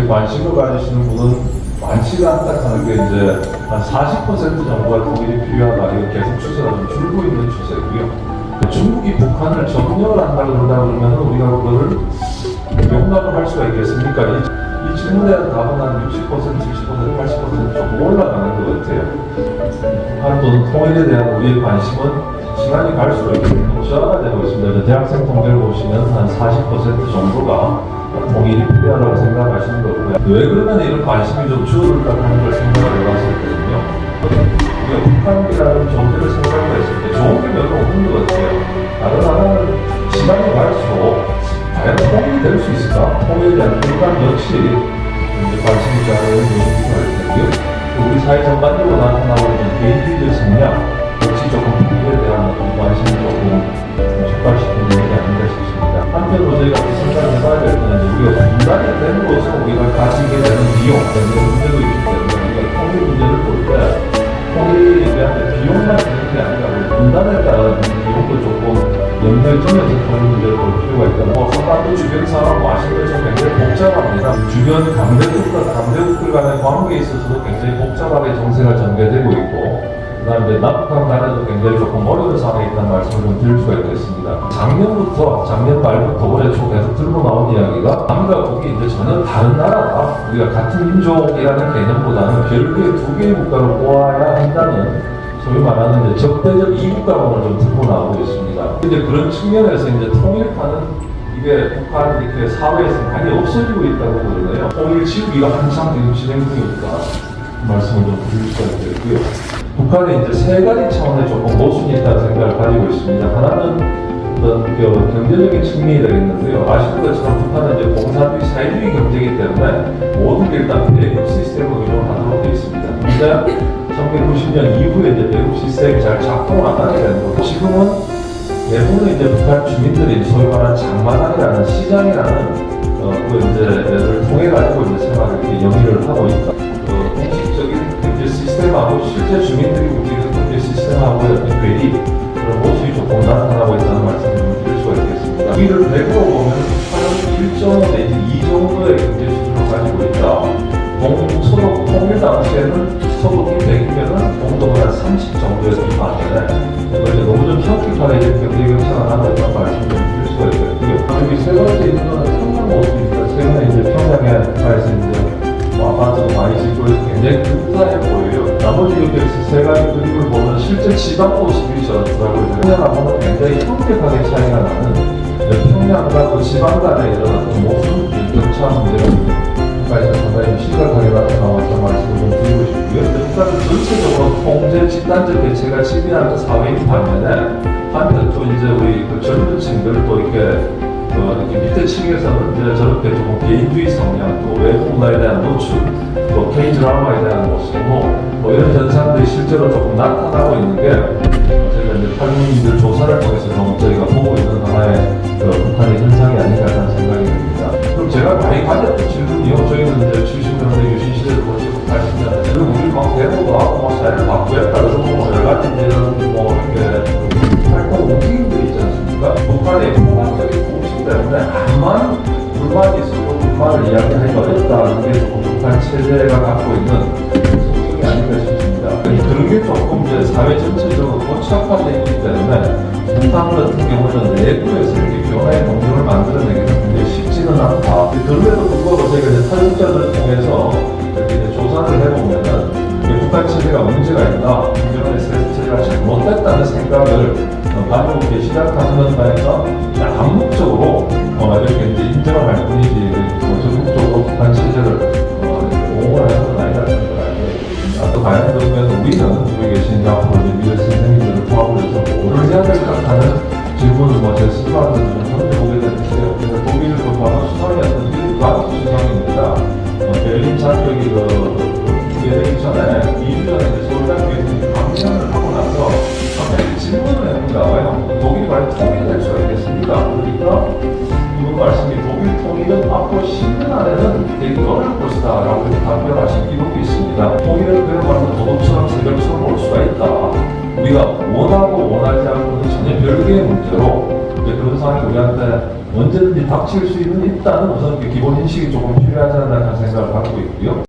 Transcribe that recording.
관심을 가지시는 분은 많지가 않다 하는 게 이제 한 40% 정도가 통일이 필요하다. 이거 계속 추세가 좀 줄고 있는 추세고요. 중국이 북한을 점령을 한다고 그러면 우리가 그거를 용납을 할 수가 있겠습니까? 이 질문에 대한 답은 한 60%, 70%, 80% 조금 올라가는 것 같아요. 북한 또는 통일에 대한 우리의 관심은 시간이 갈수록 노쇠화가 되고 있습니다. 대학생 통계를 보시면 한 40% 정도가 통일이 필요하다고 생각하시는 거고요. 왜 그러면 이런 관심이 좀 줄어들까 하는 걸 생각을 해봤었거든요. 우리가 북한이라는 존재를 생각했을 때 좋은 게 별로 없는 것 같아요. 다른 나라는 시간이 갈수록 과연 통일이 될 수 있을까? 통일에 대한 불감 역시 관심이 자라는 요인이 될 텐데요. 우리 사회 전반적으로 나타나고 있는 개인주의적 성향 역시 조금 통일에 대한 관심을 조금 촉발시키는 것이 아닌가 싶습니다. 한편으로 저희가 생각을 해봐야 될 때는 우리가 분단이 됨으로써 우리가 가지게 되는 비용 이런 문제도 있기 때문에 우리가 통일 문제를 볼 때 통일에 대한 비용만 있는 게 아니라 분단에 따른 비용도 조금 염두에 두면서 통일 문제를 볼 필요가 있다. 한반도 주변 상황 와싱턴은 굉장히 복잡합니다. 주변 강대국들 간의 관계에 있어서도 굉장히 복잡하게 정세가 전개되고 있고 그다음에 남북한 간에도 굉장히 조금 어려운 상황에 있다는 말씀을 좀 드릴 수가 있겠습니다. 작년 말부터 올해 초 계속 들고 나온 이야기가 남과 북이 이제 전혀 다른 나라다. 우리가 같은 민족이라는 개념보다는 별개의 두 개의 국가를 모아야 한다는 소위 말하는 이제 적대적 이국가론을 좀 들고 나오고 있습니다. 이제 그런 측면에서 이제 통일파는 이게 북한 이렇게 사회에서 많이 없어지고 있다고 그러네요. 통일 지우기가 한창 지금 진행 중이니까 말씀을 좀 드릴 수가 있겠고요. 북한에 이제 세 가지 차원의 조금 모순이 있다는 생각을 가지고 있습니다. 하나는 어떤 경제적인 측면이 되겠는데요. 아시는 것처럼 북한은 이제 공산주의 사회주의 경제이기 때문에 모든 게 일단 배급 시스템으로 이용하도록 되어 있습니다. 근데 1990년 이후에 이제 배급 시스템이 잘 작동을 안 하게 되는 거고 지금은 대부분 이제 북한 주민들이 소위 말하는 장만항이라는 시장이라는 를 통해 가지고 이제 생활을 이렇게 영위를 하고 있다. 공식적인 경제 시스템하고 실제 주민들이 움직이는 경제 시스템하고의 어떤 괴리 그런 모습이 조금 나타나고 있다는 말씀을 좀 드릴 수가 있겠습니다. 이를 100으로 보면 북한은 1.5 내지 2 정도의 경제 수준을 가지고 있다. 동서독 통일 당시에는 서독이 100이면은 동독은 한 30 정도에서 이루어지는데 이제 너무 좀 현격하게 경제 경차가 나고 있다는 말씀을 좀 드릴 수가 있겠고요. 여기 세 번째 있는 거는 평양 모습입니다. 최근에 이제 평양에 가서 이제 아파트도 많이 짓고 굉장히 근사해 보여요. 나머지 이렇게 세 가지 그림을 보면 실제 지방 모습이 저렇더라고요. 평양하고는 굉장히 현격하게 차이가 나는 평양과 그 지방 간의 이런 어떤 모습 경차 문제가 국가에서 상당히 심각하게 나타나고 있다는 말씀을 좀 드리고 싶고요. 일단은 전체적으로 통제 집단적 대체가 지배하는 사회인 반면에 한편 또 이제 우리 그 젊은 층들 또 이렇게 밑에 층에서는 이제 저렇게 조금 개인주의 성향, 또 외국 문화에 대한 노출, 또 K-드라마에 대한 뭐 이런 현상들이 실제로 조금 나타나고 있는 게 저희가 이제 탈북민들 조사를 통해서 좀 저희가 보고 있는 하나의 북한의 현상이 아닌가 하는 생각이 듭니다. 그럼 제가 많이 가졌던 질문이요. 저희는 이제 70년대 유신 시대를 보시고 80년대 우리 막 대모도 하고 막 사회를 바꾸겠다 그러고 뭐 여러 가지 이런 뭐 이렇게 활동 움직임들이 있지 않습니까? 북한의 포괄적인 때문에 암만 불만이 있어도 불만을 이야기하기 어렵다는 게 조금 북한 체제가 갖고 있는 속성이 아닌가 싶습니다. 그런 게 조금 이제 사회 전체적으로 고착화되어 있기 때문에 북한 같은 경우는 내부에서 이렇게 변화의 동력을 만들어내기는 굉장히 쉽지는 않다. 그럼에도 불구하고 저희가 이제 탈북자들을 통해서 이렇게 이제 조사를 해보면은 북한 체제가 문제가 있다, 김정은의 체제가 잘못됐다는 생각을 가지고 계시다 하는 바에서 암묵적으로 이렇게 이제 인정을 할 뿐이지 적극적으로 북한 체제를 옹호를 하는 건 아니라는 걸 알고 있습니다. 또 과연 그러면 우리는 여기 계신 앞으로 미래 선생님들을 포함을 해서 뭐를 해야 될까 하는 질문을 제 스스로한테 좀 던져보게 되는데요. 독일 그 과거 수상이었던 윌리브라우스 수상입니다. 베를린 장벽이 기회되기 전에 2주 전에 서울대학교에서 강연을 하고 나서 질문을 해본다. 독일이 과연 통일될 수가 있겠습니까? 그러니까 이분 말씀이 독일 통일은 앞으로 10년 안에는 되게 어려울 것이다 라고 답변하신 기록이 있습니다. 통일은 그야말로 도덕처럼 새벽처럼 올 수가 있다. 우리가 원하고 원하지 않고는 전혀 별개의 문제로 그런 상황 북한이 우리한테 언제든지 닥칠 수 있는 일단은 우선 기본 인식이 조금 필요하지 않나 생각을 하고 있고요.